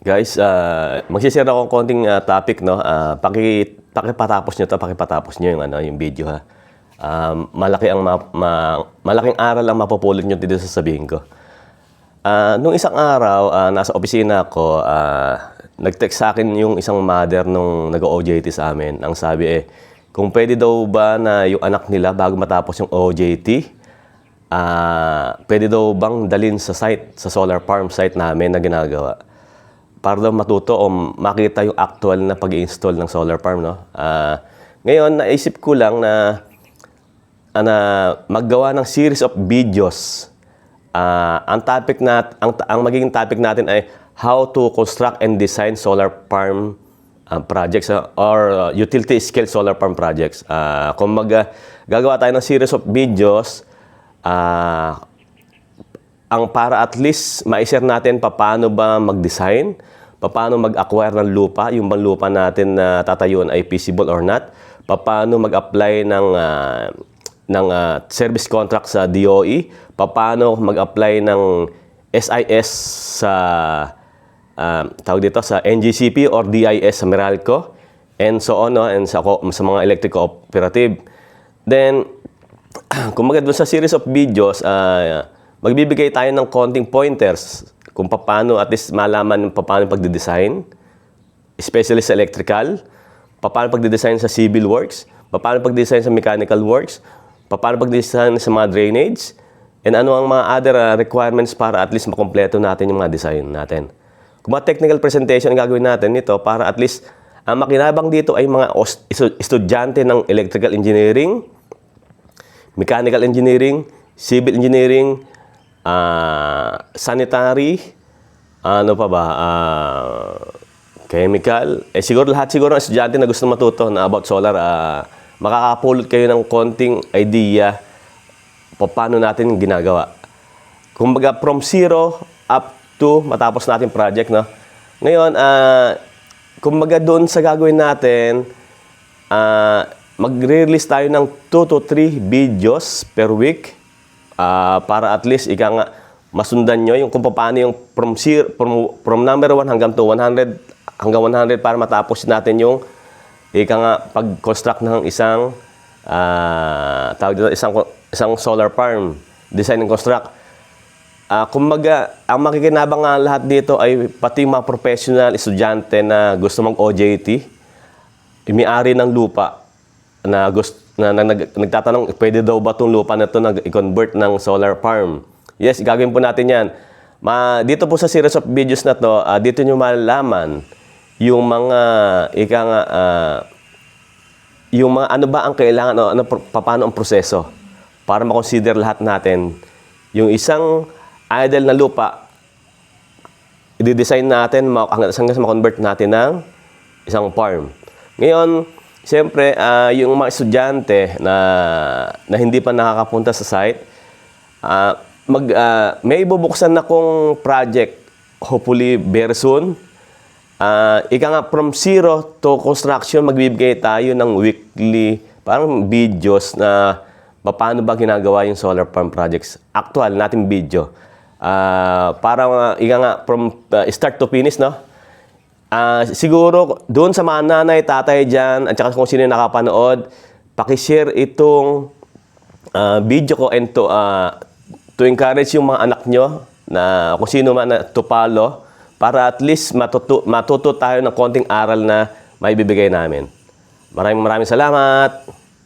Guys, magsi-share ako ng konting topic, no. Pakipatapos niyo 'to, pakipatapos niyo yung yung video, ha. Malaking aral ang mapupulot niyo dito sa sasabihin ko. Nung isang araw, nasa opisina ako, nag-text sa akin yung isang mother nung nag-OJT sa amin. Ang sabi kung pwede daw ba na yung anak nila bago matapos yung OJT, pwede daw bang dalhin sa site, sa solar farm site namin na ginagawa. Para daw matuto o makita yung actual na pag-i-install ng solar farm, no? Ngayon, naisip ko lang na maggawa ng series of videos. Ang magiging topic natin ay how to construct and design solar farm projects or utility scale solar farm projects. Kung gagawa tayo ng series of videos, ang para at least ma-share natin paano ba mag-design, paano mag-acquire ng lupa, yung bang lupa natin na tatayuan ay feasible or not, paano mag-apply ng service contract sa DOE, paano mag-apply ng SIS sa tawag dito sa NGCP or DIS sa Meralco, and so on, no? And sa mga electric cooperative. Then, kung doon sa series of videos, magbibigay tayo ng konting pointers kung paano at least malaman paano pagde-design, especially sa electrical, paano pagde-design sa civil works, paano pagde-design sa mechanical works, paano pagde-design sa mga drainage, and ano ang mga other requirements para at least makompleto natin yung mga design natin. Kung mga technical presentation ang gagawin natin nito para at least ang makinabang dito ay mga estudyante ng electrical engineering, mechanical engineering, civil engineering, sanitary, ano pa ba, chemical. Siguro lahat ng estudyante na gusto matuto na about solar, makakapulot kayo ng konting idea paano natin ginagawa. Kumbaga from zero up to matapos natin project, no? Ngayon, kumbaga doon sa gagawin natin, magre-release tayo ng 2 to 3 videos per week para at least masundan nyo yung kung paano yung from number 1 hanggang to 100 para matapos natin yung pag-construct ng isang isang solar farm, design and construct. Kumbaga, ang makikinabang nga lahat dito ay pati mga professional estudyante na gusto mag-OJT, may-ari ng lupa na nagtatanong, pwede daw ba itong lupa na ito na i-convert ng solar farm? Yes, gagawin po natin yan. Dito po sa series of videos na to, dito nyo malalaman yung mga, yung mga ano ba ang kailangan, paano ang proseso para makonsider lahat natin. Yung isang idle na lupa, i-design natin hanggang sa ma-convert natin ng isang farm. Ngayon, siyempre, yung mga estudyante na hindi pa nakakapunta sa site, may ibubuksan na kong project, hopefully very soon. From zero to construction, magbibigay tayo ng weekly, parang videos na paano ba ginagawa yung solar farm projects. Actual nating video. From start to finish, no? Siguro, doon sa mga nanay, tatay dyan, at saka kung sino yung nakapanood, pakishare itong video ko and to encourage yung mga anak nyo na kung sino man to follow para at least matuto tayo ng konting aral na maibibigay namin. Maraming salamat!